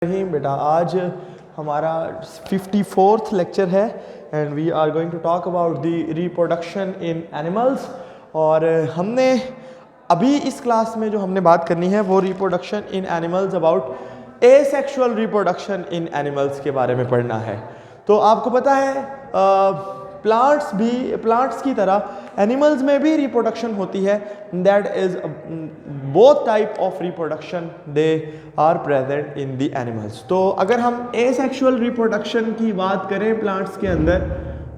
नहीं बेटा, आज हमारा 54th लेक्चर है and we are going to talk about the reproduction in animals. और हमने अभी इस क्लास में जो हमने बात करनी है वो reproduction in animals, about asexual reproduction in animals के बारे में पढ़ना है। तो आपको पता है प्लांट्स की तरह एनिमल्स में भी रिप्रोडक्शन होती है। That is both type of reproduction they are present in the animals. तो अगर हम एसेक्सुअल रिप्रोडक्शन की बात करें प्लांट्स के अंदर,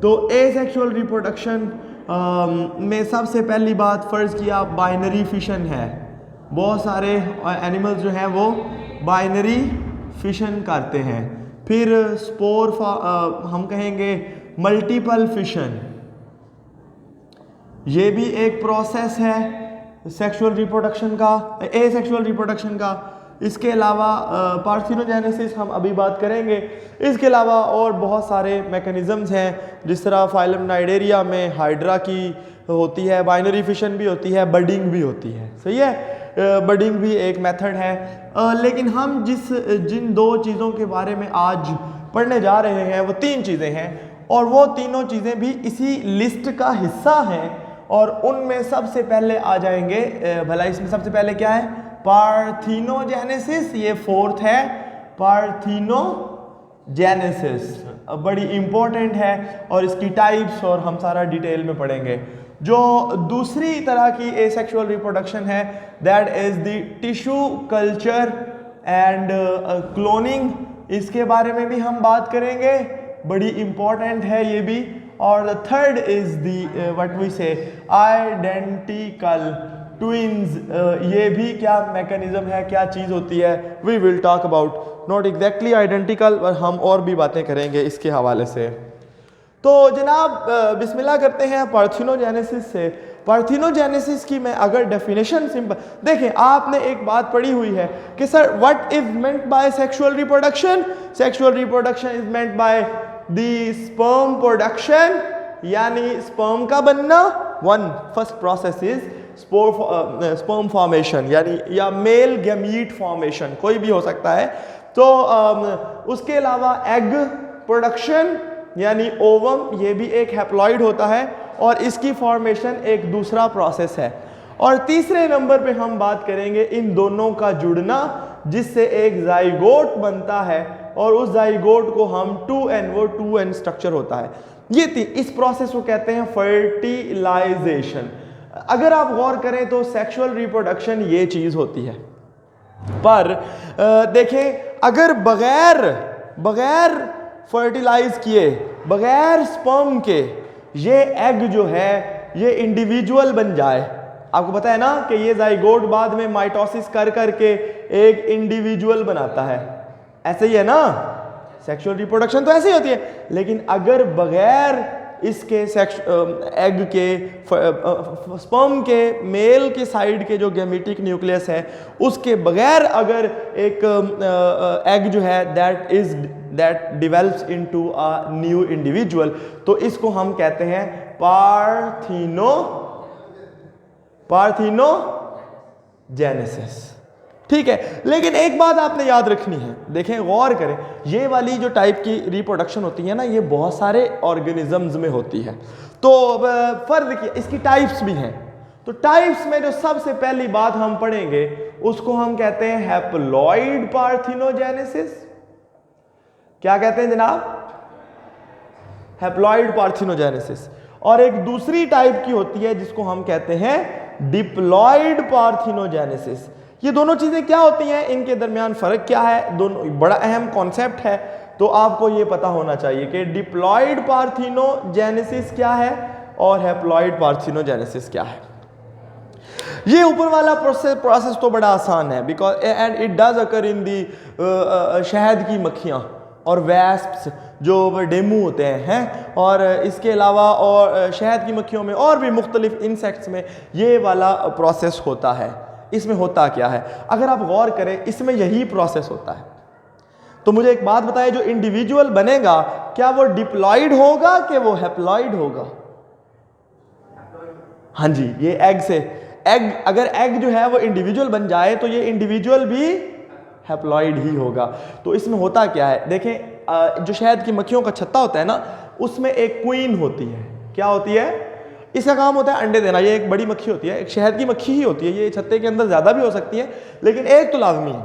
तो एसेक्सुअल रिप्रोडक्शन में सबसे पहली बात फर्ज किया बाइनरी फिशन है। बहुत सारे एनिमल्स जो हैं वो बाइनरी फिशन करते हैं। फिर स्पोर हम कहेंगे मल्टीपल फिशन, ये भी एक प्रोसेस है सेक्सुअल रिप्रोडक्शन का, एसेक्सुअल रिप्रोडक्शन का। इसके अलावा पार्थिनोजेनेसिस हम अभी बात करेंगे। इसके अलावा और बहुत सारे मैकेनिज़म्स हैं, जिस तरह फाइलम नाइडेरिया में हाइड्रा की होती है, बाइनरी फिशन भी होती है, बडिंग भी होती है। सही है, बडिंग भी एक मेथड है। लेकिन हम जिन दो चीज़ों के बारे में आज पढ़ने जा रहे हैं वो तीन चीज़ें हैं, और वो तीनों चीज़ें भी इसी लिस्ट का हिस्सा हैं। और उनमें सबसे पहले आ जाएंगे, भला इसमें सबसे पहले क्या है, पार्थिनोजेनेसिस। ये फोर्थ है, पार्थिनोजेनेसिस बड़ी इंपॉर्टेंट है और इसकी टाइप्स और हम सारा डिटेल में पढ़ेंगे। जो दूसरी तरह की एसेक्सुअल रिप्रोडक्शन है that is the tissue culture and cloning. इसके बारे में भी हम बात करेंगे, बड़ी इंपॉर्टेंट है ये भी। और the third is the what we say identical twins. ये भी क्या मैकेनिज्म है, क्या चीज़ होती है, we will talk about. Not exactly identical, पर हम और भी बातें करेंगे इसके हवाले से। तो जनाब बिस्मिल्लाह करते हैं पार्थिनोजेनेसिस से। पार्थिनोजेनेसिस की मैं अगर डेफिनेशन सिंपल देखें, आपने एक बात पढ़ी हुई है कि sir what is meant by sexual reproduction. Sexual reproduction is meant by the sperm production, यानी स्पर्म का बनना। First process is sperm formation, यानी या मेल गैमीट फॉर्मेशन, कोई भी हो सकता है। तो उसके अलावा एग प्रोडक्शन यानी ओवम, ये भी एक हैप्लॉइड होता है और इसकी फॉर्मेशन एक दूसरा प्रोसेस है। और तीसरे नंबर पे हम बात करेंगे इन दोनों का जुड़ना, जिससे एक जाइगोट बनता है और उस जाइगोट को हम 2n स्ट्रक्चर होता है। ये इस प्रोसेस को कहते हैं फर्टिलाइजेशन। अगर आप गौर करें तो सेक्सुअल रिप्रोडक्शन ये चीज होती है, पर देखें अगर बगैर फर्टिलाइज किए, बगैर स्पर्म के ये एग जो है ये इंडिविजुअल बन जाए, आपको पता है ना कि ये जाइगोट बाद में माइटोसिस कर करके एक इंडिविजुअल बनाता है। ऐसे ही है ना, सेक्सुअल रिप्रोडक्शन तो ऐसे ही होती है। लेकिन अगर बगैर इसके एग के स्पर्म के मेल के साइड के जो गैमेटिक न्यूक्लियस है उसके बगैर अगर एक एग जो है that develops into a new individual, तो इसको हम कहते हैं पार्थिनोजेनेसिस। ठीक है, लेकिन एक बात आपने याद रखनी है, देखें गौर करें, ये वाली जो टाइप की रिप्रोडक्शन होती है ना, ये बहुत सारे ऑर्गेनिजम्स में होती है। तो फर्ज किया, इसकी टाइप्स भी हैं। तो टाइप्स में जो सबसे पहली बात हम पढ़ेंगे उसको हम कहते हैं हैप्लॉइड पार्थिनोजेनेसिस। क्या कहते हैं जनाब? Haploid parthenogenesis. और एक दूसरी टाइप की होती है जिसको हम कहते हैं डिप्लॉइड पार्थिनोजेनेसिस। ये दोनों चीजें क्या होती हैं, इनके दरमियान फर्क क्या है, दोनों बड़ा अहम कॉन्सेप्ट है। तो आपको ये पता होना चाहिए कि डिप्लॉइड पार्थिनोजेनेसिस क्या है और हैप्लॉइड पार्थिनोजेनेसिस क्या है। ये ऊपर वाला प्रोसेस तो बड़ा आसान है, बिकॉज एंड इट डज अकर इन दी शहद की मक्खियां और वैस्प्स जो डेमू होते हैं, और इसके अलावा और शहद की मक्खियों में और भी मुख्तलिफ इंसेक्ट्स में ये वाला प्रोसेस होता है। इसमें होता क्या है, अगर आप गौर करें इसमें यही प्रोसेस होता है। तो मुझे एक बात बताएं, जो इंडिविजुअल बनेगा क्या वो डिप्लॉइड होगा कि वो हैप्लॉइड होगा? हाँ जी, ये एग से अगर एग जो है वो इंडिविजुअल बन जाए तो ये इंडिविजुअल भी हैप्लॉइड ही होगा। तो इसमें होता क्या है, देखें जो शहद की मक्खियों का छत्ता होता है ना, उसमें एक क्वीन होती है। क्या होती है? इसका काम होता है अंडे देना। ये एक बड़ी मक्खी होती है, एक शहद की मक्खी ही होती है। ये छत्ते के अंदर ज़्यादा भी हो सकती है, लेकिन एक तो लाजमी है,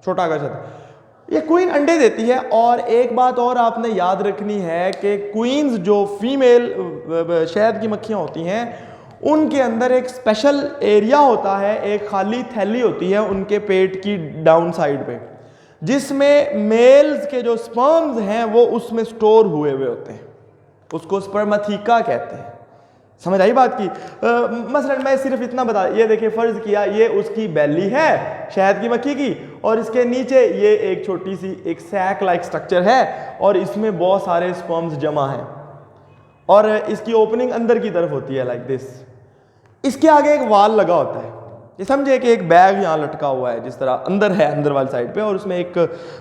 छोटा का छत्ता। ये क्वीन अंडे देती है। और एक बात और आपने याद रखनी है कि क्वींस जो फीमेल शहद की मक्खियाँ होती हैं, उनके अंदर एक स्पेशल एरिया होता है, एक खाली थैली होती है उनके पेट की डाउन साइड पे, जिसमें मेल्स के जो स्पर्म्स हैं वो उसमें स्टोर हुए हुए होते हैं। उसको स्पर्मेथिका कहते हैं। समझ आई बात की? मसलन मैं सिर्फ इतना बता, ये देखिए फर्ज किया ये उसकी बेली है शहद की मक्खी की, और इसके नीचे ये एक छोटी सी एक सैक लाइक स्ट्रक्चर है, और इसमें बहुत सारे स्पर्म्स जमा हैं, और इसकी ओपनिंग अंदर की तरफ होती है लाइक दिस। इसके आगे एक वाल लगा होता है, ये समझे कि एक बैग यहाँ लटका हुआ है जिस तरह अंदर है, अंदर वाली साइड पे, और उसमें एक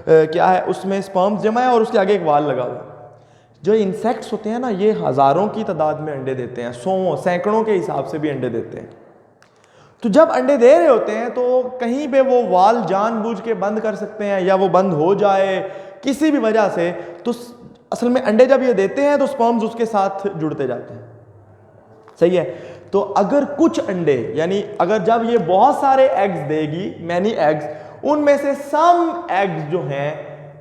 क्या है, उसमें स्पर्म्स जमा है, और उसके आगे एक वाल लगा हुआ है। जो इंसेक्ट्स होते हैं ना, ये हज़ारों की तादाद में अंडे देते हैं, सौ सैकड़ों के हिसाब से भी अंडे देते हैं। तो जब अंडे दे रहे होते हैं तो कहीं पे वो वाल जानबूझ के बंद कर सकते हैं, या वो बंद हो जाए किसी भी वजह से, तो असल में अंडे जब ये देते हैं तो स्पर्म्स उसके साथ जुड़ते जाते हैं। सही है? तो अगर कुछ अंडे, यानी अगर जब ये बहुत सारे एग्स देगी, मैनी एग्स, उनमें से सम एग्स जो हैं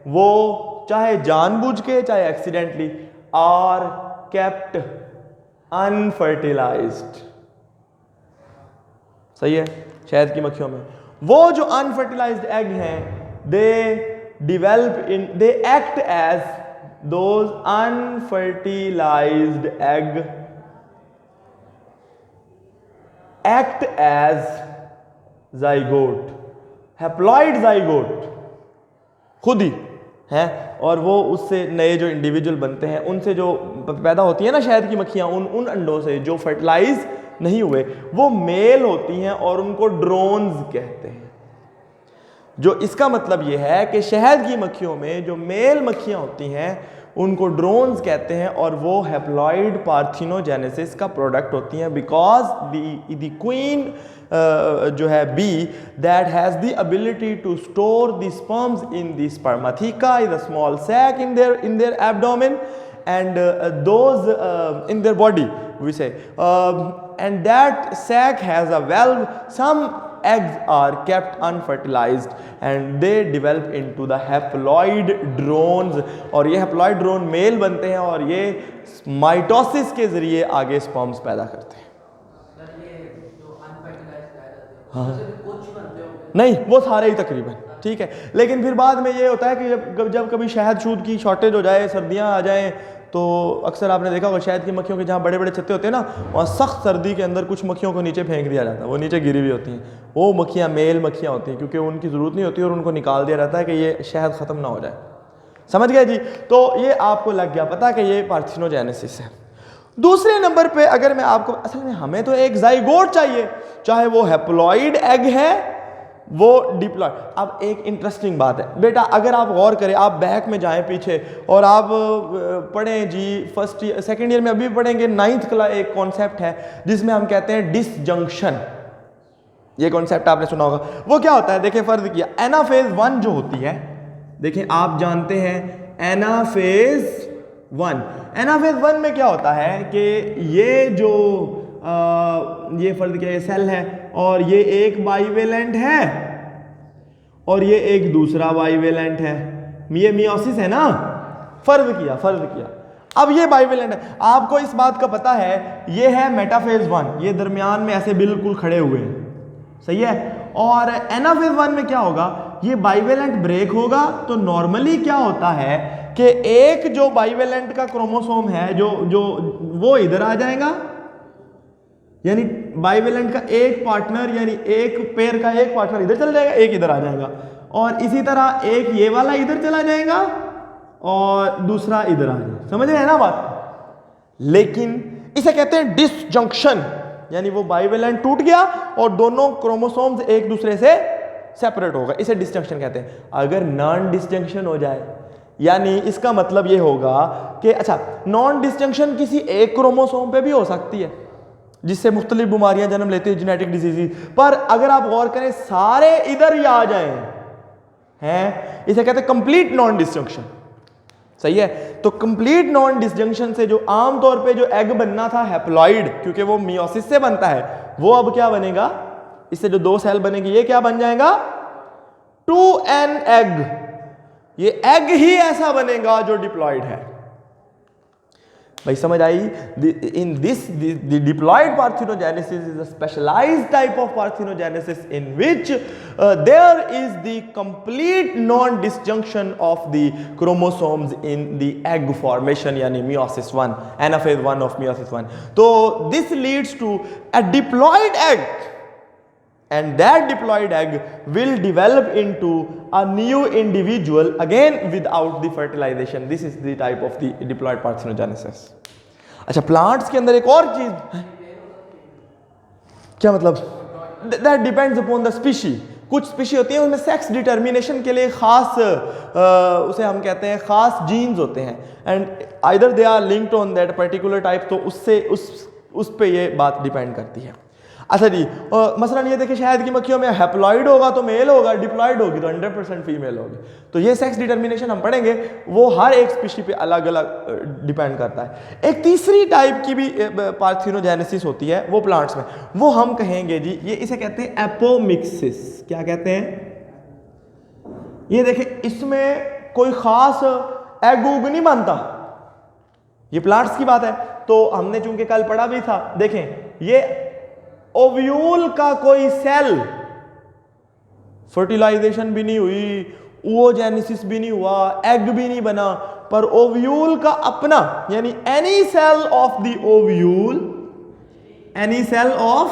वो चाहे जानबूझ के चाहे एक्सीडेंटली आर केप्ट अनफर्टिलाइज्ड। सही है? शहद की मक्खियों में वो जो अनफर्टिलाइज्ड एग हैं, they develop in, they act as those unfertilized egg act as zygote, haploid zygote खुद ही हैं, और वो उससे नए जो इंडिविजुअल बनते हैं, उनसे जो पैदा होती है ना शहद की मक्खियाँ, उन अंडों से जो फर्टिलाइज नहीं हुए वो मेल होती हैं, और उनको ड्रोन्स कहते हैं। जो इसका मतलब ये है कि शहद की मक्खियों में जो मेल मक्खियाँ होती हैं उनको ड्रोन्स कहते हैं, और वो हैप्लॉइड पार्थिनोजेनेसिस का प्रोडक्ट होती हैं, बिकॉज द क्वीन जो है bee that has the ability to store the sperms in the spermatheca, in the small sac in their abdomen, and those in their body we say, and that sac has a valve. Some eggs are kept unfertilized and they develop into the haploid drones, और ये haploid drone mail बनते हैं और ये mitosis के जरिए आगे sperms पैदा करते हैं। हाँ नहीं, वो सारे ही तकरीबन ठीक है, लेकिन फिर बाद में ये होता है कि जब कभी शहद शूद की शॉर्टेज हो जाए, सर्दियाँ आ जाएं, तो अक्सर आपने देखा होगा शहद की मक्खियों के जहाँ बड़े बड़े छत्ते होते हैं ना, वहाँ सख्त सर्दी के अंदर कुछ मक्खियों को नीचे फेंक दिया जाता है, वो नीचे गिरी हुई होती हैं। वो मक्खियाँ मेल मक्खियाँ होती हैं, क्योंकि उनकी ज़रूरत नहीं होती और उनको निकाल दिया जाता है कि ये शहद ख़त्म ना हो जाए। समझ गए जी? तो ये आपको लग गया पता कि ये पार्थिनोजेनेसिस है। दूसरे नंबर पे अगर मैं आपको, असल में हमें तो एक जाइगोट चाहिए, चाहे वो हैप्लॉइड एग है वो डिप्लॉइड। अब एक इंटरेस्टिंग बात है बेटा, अगर आप गौर करें, आप बैक में जाएं पीछे और आप पढ़ें जी, फर्स्ट ईयर सेकेंड ईयर में अभी पढ़ेंगे, 9th का एक कॉन्सेप्ट है जिसमें हम कहते हैं डिसजंक्शन। ये कॉन्सेप्ट आपने सुना होगा। वो क्या होता है, देखिए फर्ज किया, एनाफेज 1 जो होती है, देखिए आप जानते हैं एनाफेज 1, एनाफेज 1 में क्या होता है कि ये जो ये फर्ज किया, ये सेल है और ये एक बाइवेलेंट है और ये एक दूसरा बाइवेलेंट है, ये मियोसिस है ना, फर्ज किया। अब ये बाइवेलेंट है, आपको इस बात का पता है, ये है मेटाफेज 1, ये दरमियान में ऐसे बिल्कुल खड़े हुए हैं, सही है। और एनाफेज 1 में क्या होगा, ये बाइवेलेंट ब्रेक होगा, तो नॉर्मली क्या होता है कि एक जो बाइवेलेंट का क्रोमोसोम है जो वो इधर आ जाएगा, यानी बाइवेलेंट का एक पार्टनर, यानी एक पेयर का एक पार्टनर इधर चला जाएगा, एक इधर आ जाएगा, और इसी तरह एक ये वाला इधर चला जाएगा और दूसरा इधर आ जाएगा। समझ रहे हैं ना बात? लेकिन इसे कहते हैं डिसजंक्शन, यानी वो बाइवेलेंट टूट गया और दोनों क्रोमोसोम्स एक दूसरे से सेपरेट हो गए, इसे डिसजंक्शन कहते हैं। अगर नॉन डिसजंक्शन हो जाए, यानी इसका मतलब ये होगा कि अच्छा, नॉन डिसजंक्शन किसी एक क्रोमोसोम पे भी हो सकती है जिससे मुख्तलिफ बीमारियां जन्म लेती है, जेनेटिक डिजीज, पर अगर आप गौर करें सारे इधर ही आ जाएं, हैं, इसे कहते हैं कंप्लीट नॉन डिसजंक्शन। सही है। तो कंप्लीट नॉन डिसजंक्शन से जो आमतौर पे जो एग बनना था हैप्लॉइड, क्योंकि वो मियोसिस से बनता है, वो अब क्या बनेगा, इससे जो 2 सेल बनेगी ये क्या बन जाएगा, 2n एग। ये एग ही ऐसा बनेगा जो डिप्लॉयड है। भाई समझ आई? In this the diploid parthenogenesis is a specialized type of parthenogenesis in which there is the complete non-disjunction of the chromosomes in the egg formation, यानी meiosis 1, anaphase 1 of meiosis 1. तो this leads to a diploid egg, and that diploid egg will develop into a new individual again without the fertilization. This is the type of the diploid parthenogenesis. अच्छा, plants के अंदर एक और चीज, क्या मतलब, that depends upon the species. कुछ species होती हैं उनमें सेक्स डिटर्मिनेशन के लिए खास उसे हम कहते हैं खास जीन्स होते हैं, and either they are linked on that particular type, तो उससे उस पे ये बात डिपेंड करती है। अच्छा जी, मसलन ये देखिए, शहद की मक्खियों में हैप्लॉइड होगा तो मेल होगा, डिप्लॉइड होगी तो 100% फीमेल होगी। तो ये सेक्स डिटर्मिनेशन हम पढ़ेंगे, वो हर एक स्पीशी पे अलग अलग डिपेंड करता है। एक तीसरी टाइप की भी पार्थिनोजेनेसिस होती है वो प्लांट्स में, वो हम कहेंगे जी, ये इसे कहते हैं एपोमिक्सिस। क्या कहते हैं? ये देखिए, इसमें कोई खास एग उग नहीं बनता, ये प्लांट्स की बात है। तो हमने चूंकि कल पढ़ा भी था, देखें ये ओव्यूल का कोई सेल, फर्टिलाइजेशन भी नहीं हुई, oogenesis भी नहीं हुआ, एग भी नहीं बना, पर ओव्यूल का अपना, यानी any cell of the ovule, any cell of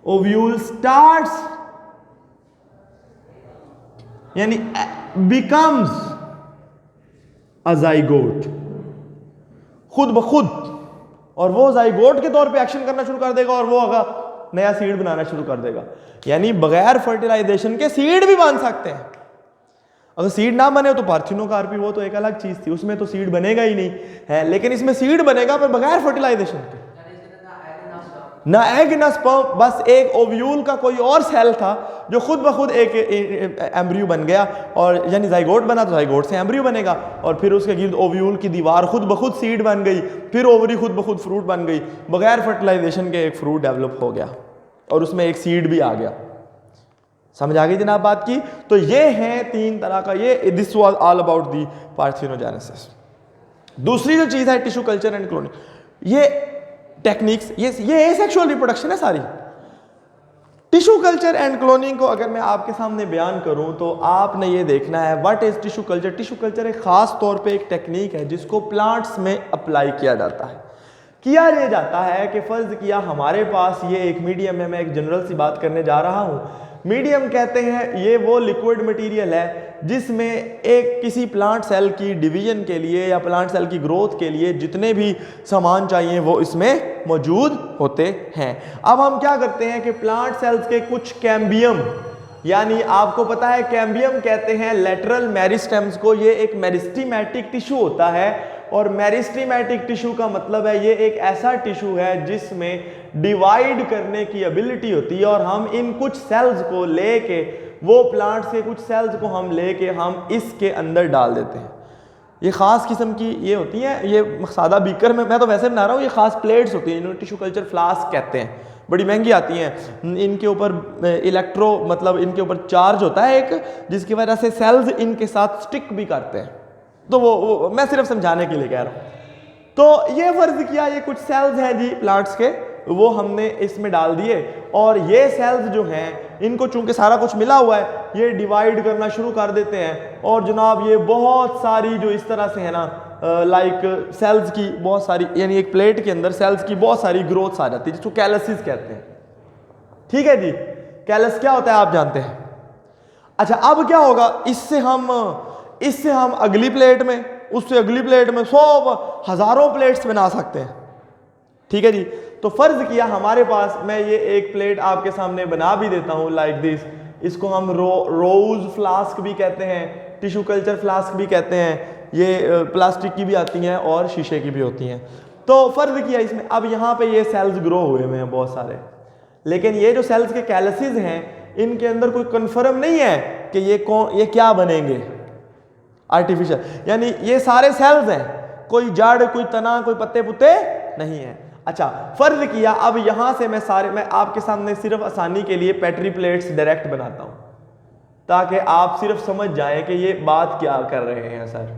ovule starts, यानी बिकम्स अ ज़ाइगोट, खुद ब खुद, और वो ज़ाइगोट के तौर पे एक्शन करना शुरू कर देगा और वो होगा नया सीड बनाना शुरू कर देगा। यानी बगैर फर्टिलाइजेशन के सीड भी बन सकते हैं। अगर सीड ना बने तो पार्थिनोकार्पी, वो तो एक अलग चीज थी, उसमें तो सीड बनेगा ही नहीं है, लेकिन इसमें सीड बनेगा पर बगैर फर्टिलाइजेशन के। ना एग ना स्पर्म, बस एक ओव्यूल का कोई और सेल था जो खुद ब खुद एक एम्ब्रियो बन गया, और यानी ज़ाइगोट बना तो ज़ाइगोट से एम्ब्रियो बनेगा, और फिर उसके गिर्द ओव्यूल की दीवार खुद ब खुद सीड बन गई, फिर ओवरी खुद ब खुद फ्रूट बन गई, बगैर फर्टिलाइजेशन के एक फ्रूट डेवलप हो गया और उसमें एक सीड भी आ गया। समझ आ गई जनाब बात की? तो ये हैं 3 तरह का, ये this was all about the parthenogenesis. दूसरी जो चीज़ है टिश्यू कल्चर एंड क्लोनिंग, ये टेक्निक्स, ये एसेक्सुअल रिप्रोडक्शन है सारी। टिश्यू कल्चर एंड क्लोनिंग को अगर मैं आपके सामने बयान करूं तो आपने ये देखना है what is tissue culture. Tissue culture एक खास तौर पे एक टेक्निक है जिसको प्लांट्स में अप्लाई किया जाता है। किया ये जाता है कि फ़र्ज़ किया हमारे पास ये एक मीडियम है, मैं एक जनरल सी बात करने जा रहा हूँ। मीडियम कहते हैं ये वो लिक्विड मटेरियल है जिसमें एक किसी प्लांट सेल की डिवीजन के लिए या प्लांट सेल की ग्रोथ के लिए जितने भी सामान चाहिए वो इसमें मौजूद होते हैं। अब हम क्या करते हैं कि प्लांट सेल्स के कुछ कैम्बियम, यानी आपको पता है कैम्बियम कहते हैं लेटरल मेरिस्टेम्स को, ये एक मेरिस्टेमेटिक टिश्यू होता है। और मेरिस्टेमेटिक टिश्यू का मतलब है ये एक ऐसा टिश्यू है जिसमें डिवाइड करने की एबिलिटी होती है, और हम इन कुछ सेल्स को लेके, वो प्लांट्स के कुछ सेल्स को हम लेके हम इसके अंदर डाल देते हैं। ये ख़ास किस्म की ये होती हैं, ये सादा बीकर में मैं तो वैसे बना रहा हूँ, ये ख़ास प्लेट्स होती हैं, इन्हें टिश्यू कल्चर फ्लास्क कहते हैं, बड़ी महंगी आती हैं। इनके ऊपर इलेक्ट्रो मतलब इनके ऊपर चार्ज होता है एक, जिसकी वजह से सेल्स इनके साथ स्टिक भी करते हैं। तो वो मैं सिर्फ समझाने के लिए कह रहा हूँ। तो ये फ़र्ज़ किया ये कुछ सेल्स हैं जी प्लांट्स के, वो हमने इसमें डाल दिए, और ये सेल्स जो हैं इनको चूंकि सारा कुछ मिला हुआ है, ये डिवाइड करना शुरू कर देते हैं। और जनाब ये बहुत सारी जो इस तरह से है ना, लाइक सेल्स की बहुत सारी, यानी एक प्लेट के अंदर सेल्स की बहुत सारी ग्रोथ्स आ जाती है जिसको कैलसिस कहते हैं। ठीक है जी, कैलस क्या होता है आप जानते हैं। अच्छा, अब क्या होगा, इससे हम अगली प्लेट में, उससे अगली प्लेट में 100 हज़ारों प्लेट्स बना सकते हैं। ठीक है जी। तो फ़र्ज़ किया हमारे पास, मैं ये एक प्लेट आपके सामने बना भी देता हूँ लाइक दिस, इसको हम रोज़ फ्लास्क भी कहते हैं, टिश्यू कल्चर फ्लास्क भी कहते हैं, ये प्लास्टिक की भी आती हैं और शीशे की भी होती हैं। तो फ़र्ज़ किया इसमें, अब यहाँ पे ये सेल्स ग्रो हुए हैं बहुत सारे, लेकिन ये जो सेल्स के कैलसिस हैं इनके अंदर कोई कंफर्म नहीं है कि ये क्या बनेंगे आर्टिफिशियल, यानी ये सारे सेल्स हैं, कोई जड़, कोई तना, कोई पत्ते पुत्ते नहीं है। अच्छा, फर्ज किया, अब यहां से मैं आपके सामने सिर्फ आसानी के लिए पेट्री प्लेट्स डायरेक्ट बनाता हूं ताकि आप सिर्फ समझ जाएं कि ये बात क्या कर रहे हैं सर।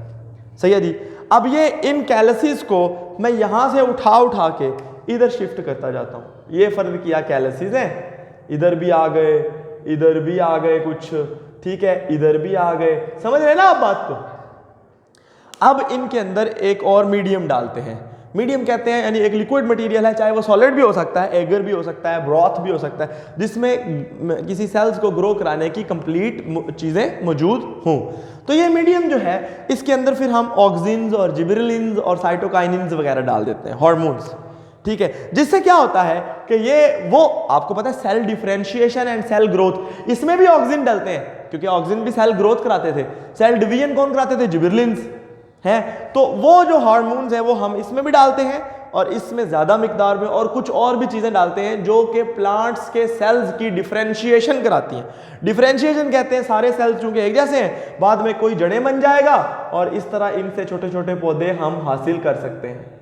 सही है जी। अब ये इन कैलसिस को मैं यहां से उठा के इधर शिफ्ट करता जाता हूं। ये फर्ज किया कैलसिस है, इधर भी आ गए, इधर भी आ गए कुछ, ठीक है, इधर भी आ गए, समझ रहे ना आप बात को। अब इनके अंदर एक और मीडियम डालते हैं। मीडियम कहते हैं यानी एक लिक्विड मटेरियल है, चाहे वो सॉलिड भी हो सकता है, एगर भी हो सकता है, ब्रॉथ भी हो सकता है, जिसमें किसी सेल्स को ग्रो कराने की कंप्लीट चीजें मौजूद हों। तो ये मीडियम जो है, इसके अंदर फिर हम ऑक्सिन्स और जिबरेलिन्स और साइटोकाइनिन्स वगैरह डाल देते हैं, हार्मोन्स, ठीक है। जिससे क्या होता है कि ये वो आपको पता है cell differentiation and cell growth, इसमें भी ऑक्सिन डालते हैं क्योंकि ऑक्सिन भी सेल ग्रोथ कराते थे। सेल डिवीजन कौन कराते थे? जिबरेलिन्स हैं। तो वो जो हार्मोन्स हैं वो हम इसमें भी डालते हैं और इसमें ज्यादा मिकदार में, और कुछ और भी चीजें डालते हैं जो कि प्लांट्स के सेल्स की डिफरेंशिएशन कराती हैं। डिफरेंशिएशन कहते हैं सारे सेल्स चूंकि एक जैसे हैं, बाद में कोई जड़ें बन जाएगा और इस तरह इनसे छोटे छोटे पौधे हम हासिल कर सकते हैं।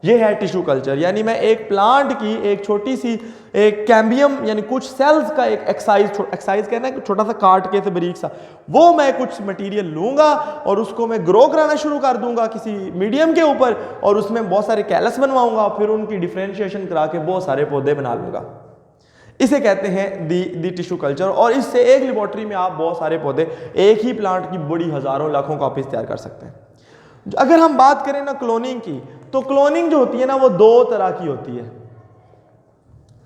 ये है टिश्यू कल्चर, यानी मैं एक प्लांट की एक छोटी सी एक कैम्बियम यानी कुछ सेल्स का एक एक्साइज कहना है, छोटा सा काट के से बारीक सा, वो मैं कुछ मटेरियल लूंगा और उसको मैं ग्रो कराना शुरू कर दूंगा किसी मीडियम के ऊपर, और उसमें बहुत सारे कैलस बनवाऊंगा, फिर उनकी डिफरेंशिएशन करा के बहुत सारे पौधे बना लूंगा। इसे कहते हैं दी टिश्यू कल्चर। और इससे एक लेबोरेटरी में आप बहुत सारे पौधे, एक ही प्लांट की बड़ी हजारों लाखों कॉपीज तैयार कर सकते हैं। अगर हम बात करें ना क्लोनिंग की, तो क्लोनिंग जो होती है ना वो दो तरह की होती है।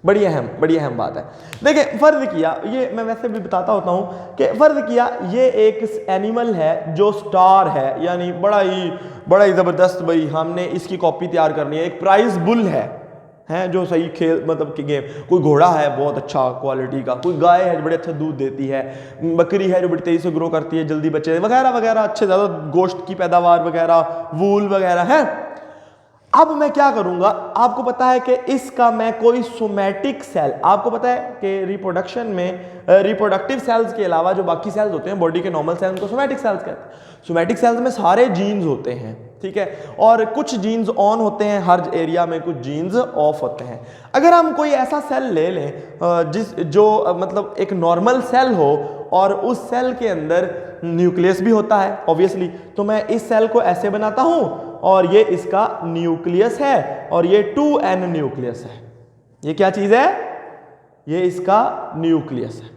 बड़ी अहम बात है। देखिए, फर्ज किया, ये मैं वैसे भी बताता होता हूं कि फर्ज किया ये एक एनिमल है जो स्टार है, यानी बड़ा ही जबरदस्त, भाई हमने इसकी कॉपी तैयार करनी है। एक प्राइज बुल है जो सही खेल मतलब कि गेम, कोई घोड़ा है बहुत अच्छा क्वालिटी का, कोई गाय है जो बड़े अच्छा दूध देती है, बकरी है जो बड़ी तेजी से ग्रो करती है, जल्दी बच्चे वगैरह वगैरह, अच्छे ज़्यादा गोश्त की पैदावार वगैरह, वूल वगैरह है। अब मैं क्या करूंगा, आपको पता है कि इसका मैं कोई सोमैटिक सेल, आपको पता है कि रिप्रोडक्शन में रिप्रोडक्टिव सेल्स के अलावा जो बाकी सेल्स होते हैं बॉडी के नॉर्मल सेल्स, उनको सोमैटिक सेल्स कहते हैं। सोमैटिक सेल्स में सारे जीन्स होते हैं, ठीक है, और कुछ जीन्स ऑन होते हैं हर एरिया में, कुछ जीन्स ऑफ होते हैं। अगर हम कोई ऐसा सेल ले लें जो मतलब एक नॉर्मल सेल हो और उस सेल के अंदर न्यूक्लियस भी होता है ऑब्वियसली, तो मैं इस सेल को ऐसे बनाता हूं और ये इसका न्यूक्लियस है और ये 2n न्यूक्लियस है। ये क्या चीज है? ये इसका न्यूक्लियस है।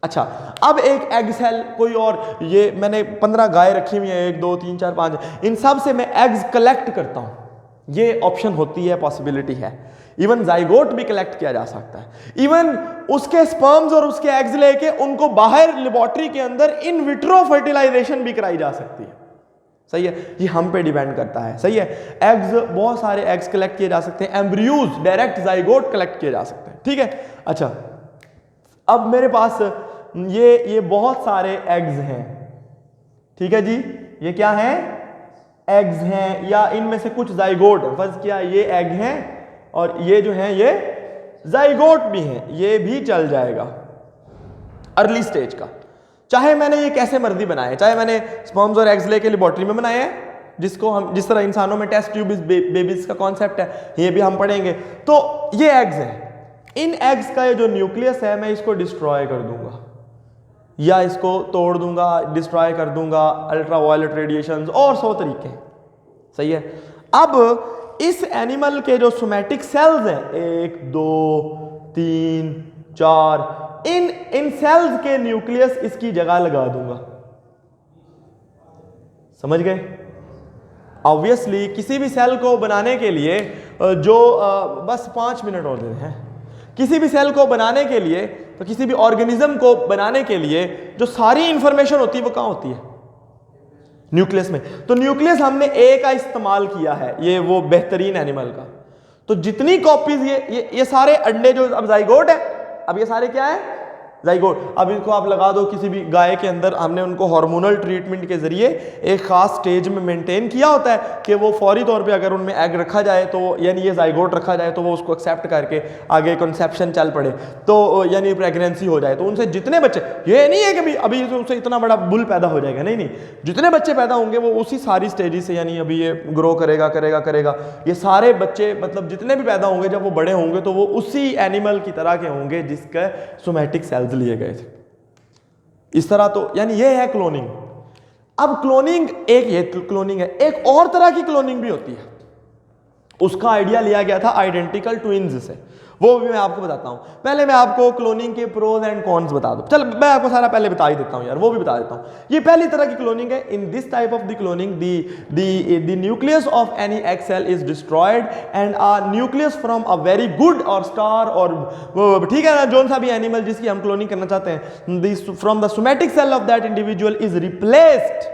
अच्छा, अब एक एग सेल कोई और, ये मैंने 15 गाय रखी हुई है, 1 2 3 4 5, इन सब से मैं एग्स कलेक्ट करता हूं। ये ऑप्शन होती है, पॉसिबिलिटी है। इवन जाइगोट भी कलेक्ट किया जा सकता है। इवन उसके स्पर्म्स और उसके एग्स लेके उनको बाहर लेबोरेटरी के अंदर इन विट्रो फर्टिलाइजेशन भी कराई जा सकती है। सही है, ये हम पे डिपेंड करता है। सही है, एग्स, बहुत सारे एग्स कलेक्ट किए जा सकते हैं, एम्ब्रियोज, डायरेक्ट जाइगोट कलेक्ट किए जा सकते हैं, ठीक है। अच्छा, अब मेरे पास ये बहुत सारे एग्स हैं, ठीक है जी, ये क्या है? एग्स हैं, या इनमें से कुछ जाइगोट, फर्ज किया ये एग हैं और ये जो है ये जाइगोट भी हैं, ये भी चल जाएगा अर्ली स्टेज का। चाहे मैंने ये कैसे मर्जी बनाए, चाहे मैंने स्पर्म्स और एग्स लेके लेबोरेटरी में बनाए हैं, जिसको हम जिस तरह इंसानों में टेस्ट ट्यूब बेबीज का कॉन्सेप्ट है, ये भी हम पढ़ेंगे। तो ये एग्स हैं, इन एग्स का ये जो न्यूक्लियस है मैं इसको डिस्ट्रॉय कर दूंगा या इसको तोड़ दूंगा, डिस्ट्रॉय कर दूंगा, अल्ट्रावायलेट रेडिएशंस और 100 तरीके हैं। सही है। अब इस एनिमल के जो सोमैटिक सेल्स हैं, 1 2 3 4, इन सेल्स के न्यूक्लियस इसकी जगह लगा दूंगा। समझ गए? ऑब्वियसली किसी भी सेल को बनाने के लिए जो बस 5 मिनट और देते हैं, किसी भी सेल को बनाने के लिए, तो किसी भी ऑर्गेनिज्म को बनाने के लिए जो सारी इंफॉर्मेशन होती है वो कहां होती है? न्यूक्लियस में। तो न्यूक्लियस हमने ए का इस्तेमाल किया है, ये वो बेहतरीन एनिमल का। तो जितनी कॉपीज ये सारे अंडे जो अब जाइगोट है, अब ये सारे क्या है? जाइगोट। अब इसको आप लगा दो किसी भी गाय के अंदर, हमने उनको हार्मोनल ट्रीटमेंट के जरिए एक खास स्टेज में मेंटेन किया होता है कि वो फौरी तौर पे अगर उनमें एग रखा जाए तो यानी ये जाइगोट रखा जाए तो वो उसको एक्सेप्ट करके आगे कंसेप्शन चल पड़े तो यानी प्रेगनेंसी हो जाए। तो उनसे जितने बच्चे, ये नहीं है कि अभी उनसे इतना बड़ा बुल पैदा हो जाएगा, नहीं नहीं, जितने बच्चे पैदा होंगे वो उसी सारी स्टेजेस से, यानी अभी ये ग्रो करेगा करेगा करेगा, ये सारे बच्चे मतलब जितने भी पैदा होंगे जब वो बड़े होंगे तो वो उसी एनिमल की तरह के होंगे जिसका सोमैटिक सेल्स लिए गए थे। इस तरह तो यानी ये है क्लोनिंग। अब क्लोनिंग ये क्लोनिंग है, एक और तरह की क्लोनिंग भी होती है, उसका आइडिया लिया गया था आइडेंटिकल ट्विन्स से, वो भी मैं आपको बताता हूं। पहले मैं आपको क्लोनिंग के प्रोज एंड कॉन्स बता दूं। चल मैं आपको सारा पहले बता ही देता हूं यार, वो भी बता देता हूं। ये पहली तरह की क्लोनिंग है। In this type of the cloning the nucleus of any egg cell is destroyed and a nucleus from a very good और स्टार और ठीक है ना, जोन सा भी एनिमल जिसकी हम क्लोनिंग करना चाहते हैं, from the somatic cell of that individual is replaced,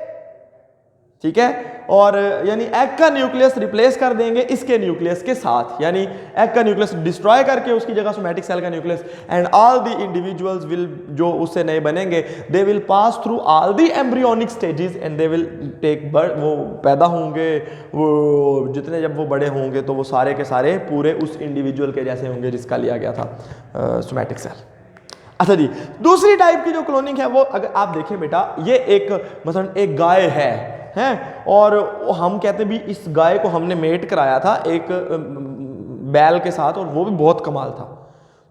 ठीक है, और यानी एग का न्यूक्लियस रिप्लेस कर देंगे इसके न्यूक्लियस के साथ, यानी एग का न्यूक्लियस डिस्ट्रॉय करके उसकी जगह सोमैटिक सेल का nucleus, and all the individuals will, जो उससे नए बनेंगे, they will pass through all the embryonic stages and they will take birth, वो पैदा होंगे, वो जितने जब वो बड़े होंगे तो वो सारे के सारे पूरे उस इंडिविजुअल के जैसे होंगे जिसका लिया गया था सोमैटिक सेल। अच्छा जी, दूसरी टाइप की जो क्लोनिंग है वो अगर आप देखें बेटा, ये एक मसलन एक गाय है और हम कहते भी इस गाय को हमने मेट कराया था एक बैल के साथ और वो भी बहुत कमाल था।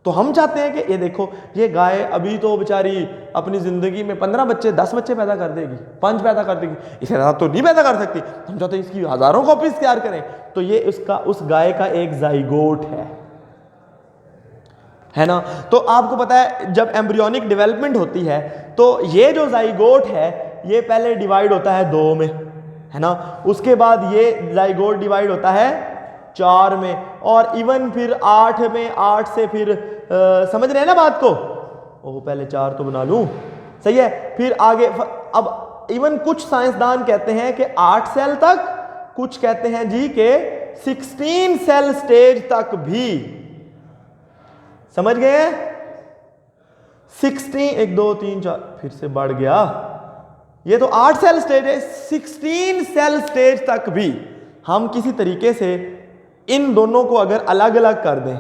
तो हम चाहते हैं कि ये देखो, ये गाय अभी तो बेचारी अपनी जिंदगी में 15 बच्चे 10 बच्चे पैदा कर देगी, 5 पैदा कर देगी, इससे ज़्यादा तो नहीं पैदा कर सकती, हम चाहते हैं इसकी हजारों कॉपीज तैयार करें। तो ये उस गाय का एक जाइगोट है ना। तो आपको पता है जब एम्ब्रियोनिक डेवलपमेंट होती है तो ये जो जाइगोट है ये पहले डिवाइड होता है 2 में, है ना, उसके बाद ये जाइगोट डिवाइड होता है 4 में, और इवन फिर 8 में, 8 से फिर समझ रहे हैं ना बात को, ओह पहले 4 तो बना लूं, सही है, फिर आगे अब इवन कुछ साइंसदान कहते हैं कि 8 सेल तक, कुछ कहते हैं जी के 16 सेल स्टेज तक भी, समझ गए, 16, 1 2 3 4 फिर से बढ़ गया, ये तो 8 सेल स्टेज है, 16 सेल स्टेज तक भी हम किसी तरीके से इन दोनों को अगर अलग अलग कर दें,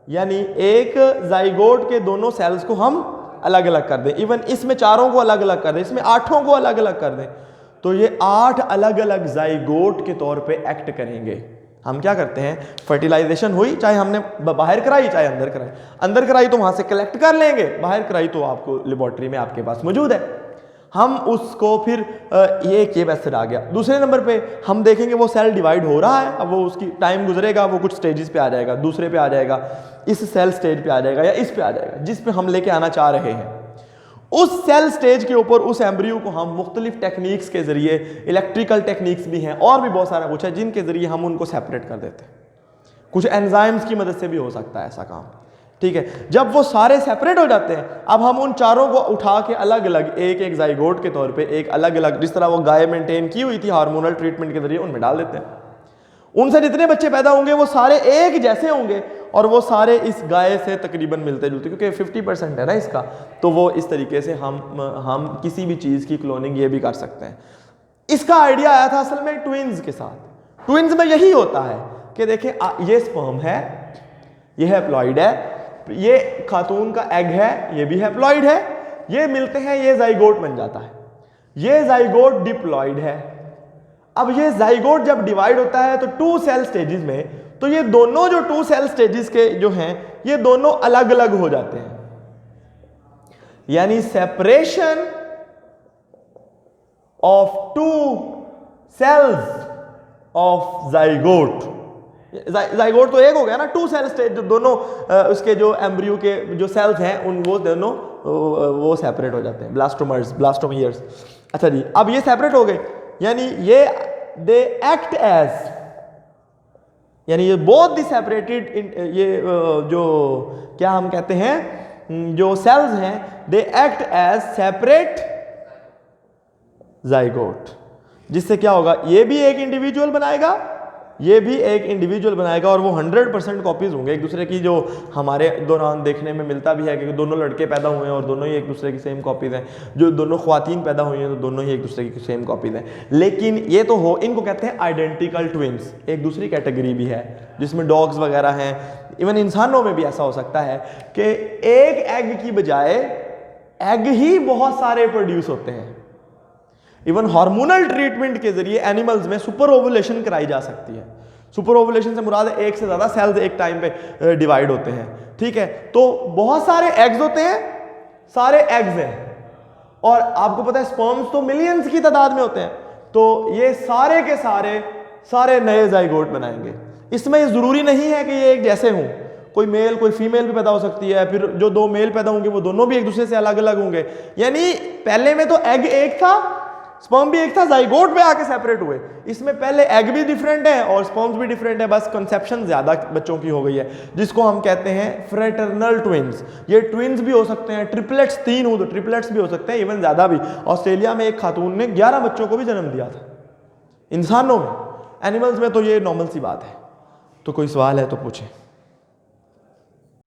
यानी एक जाइगोट के दोनों सेल्स को हम अलग अलग कर दें, इवन इसमें 4 को अलग अलग कर दें, इसमें 8 को अलग अलग कर दें, तो ये 8 अलग अलग जाइगोट के तौर पे एक्ट करेंगे। हम क्या करते हैं, फर्टिलाइजेशन हुई, चाहे हमने बाहर कराई चाहे अंदर कराई, अंदर कराई तो वहां से कलेक्ट कर लेंगे, बाहर कराई तो आपको लेबोरेटरी में आपके पास मौजूद है, हम उसको फिर ये मेथड आ गया। दूसरे नंबर पे हम देखेंगे वो सेल डिवाइड हो रहा है, अब वो उसकी टाइम गुजरेगा, वो कुछ स्टेजेस पे आ जाएगा, दूसरे पे आ जाएगा, इस सेल स्टेज पे आ जाएगा या इस पे आ जाएगा जिस पे हम लेके आना चाह रहे हैं। उस सेल स्टेज के ऊपर उस एम्ब्रियो को हम मुख्तलिफ टेक्निक्स के जरिए, इलेक्ट्रिकल टेक्निक्स भी हैं और भी बहुत सारा कुछ है जिनके जरिए हम उनको सेपरेट कर देते हैं, कुछ एंजाइम्स की मदद से भी हो सकता है ऐसा काम, ठीक है। जब वो सारे सेपरेट हो जाते हैं, अब हम उन 4 को उठा के अलग अलग एक एक जाइगोट के तौर पे एक अलग अलग, जिस तरह वो गाय मेंटेन की हुई थी हार्मोनल ट्रीटमेंट के जरिए, उनमें डाल देते हैं। उनसे जितने बच्चे पैदा होंगे वो सारे एक जैसे होंगे और वो सारे इस गाय से तकरीबन मिलते जुलते, क्योंकि 50% है ना इसका, तो वो इस तरीके से हम किसी भी चीज़ की क्लोनिंग ये भी कर सकते हैं। इसका आइडिया आया था असल में ट्विन्स के साथ। ट्विन्स में यही होता है कि देखें ये स्पर्म है, ये हैप्लॉइड है, ये खातून का एग है, ये भी हैप्लॉइड है, ये मिलते हैं, ये जाइगोट बन जाता है, ये जाइगोट डिप्लॉइड है। अब ये जाइगोट जब डिवाइड होता है तो 2 सेल स्टेजेस में, तो ये दोनों जो 2 सेल स्टेजेस के जो हैं ये दोनों अलग अलग हो जाते हैं, यानी separation of 2 cells of zygote. Zygote तो एक हो गया ना, 2 सेल स्टेज, जो दोनों उसके जो एम्ब्रियो के जो सेल्स हैं उन वो दोनों वो सेपरेट हो जाते हैं, ब्लास्टोमियर्स। अच्छा जी, अब ये सेपरेट हो गए, यानी ये दे एक्ट एज, यानी ये बोथ दी सेपरेटेड, ये जो क्या हम कहते हैं जो सेल्स हैं, they act as separate zygote, जिससे क्या होगा, ये भी एक इंडिविजुअल बनाएगा ये भी एक इंडिविजुअल बनाएगा और वो 100% कॉपीज होंगे एक दूसरे की, जो हमारे दौरान देखने में मिलता भी है कि दोनों लड़के पैदा हुए हैं और दोनों ही एक दूसरे की सेम कॉपीज हैं, जो दोनों ख्वातीन पैदा हुई हैं तो दोनों ही एक दूसरे की सेम कॉपीज हैं। लेकिन ये तो हो, इनको कहते हैं आइडेंटिकल ट्विंस। एक दूसरी कैटेगरी भी है जिसमें डॉग्स वगैरह हैं, इवन इंसानों में भी ऐसा हो सकता है कि एक एग की बजाय एग ही बहुत सारे प्रोड्यूस होते हैं। इवन हार्मोनल ट्रीटमेंट के जरिए एनिमल्स में सुपर ओवुलेशन कराई जा सकती है। सुपर ओवुलेशन से मुराद एक से ज्यादा सेल्स एक टाइम पे डिवाइड होते हैं, ठीक है। तो बहुत सारे एग्स होते हैं, सारे एग्स हैं, और आपको पता है स्पर्म्स तो मिलियंस की तादाद में होते हैं, तो ये सारे के सारे नए जाइगोट बनाएंगे। इसमें जरूरी नहीं है कि ये एक जैसे हों, कोई मेल कोई फीमेल भी पैदा हो सकती है, फिर जो दो मेल पैदा होंगे वो दोनों भी एक दूसरे से अलग अलग होंगे। यानी पहले में तो एग एक था, स्पर्म भी एक था, जाइगोट पे आके सेपरेट हुए। इसमें पहले एग भी डिफरेंट है और स्पर्म्स भी डिफरेंट है, बस कंसेप्शन ज्यादा बच्चों की हो गई है, जिसको हम कहते हैं फ्रेटर्नल ट्विंस। ये ट्विंस भी हो सकते हैं, ट्रिपलेट्स 3 हो तो ट्रिपलेट्स भी हो सकते हैं, इवन ज्यादा भी। ऑस्ट्रेलिया में एक खातून ने 11 बच्चों को भी जन्म दिया था इंसानों में। एनिमल्स में तो ये नॉर्मल सी बात है। तो कोई सवाल है तो पूछें।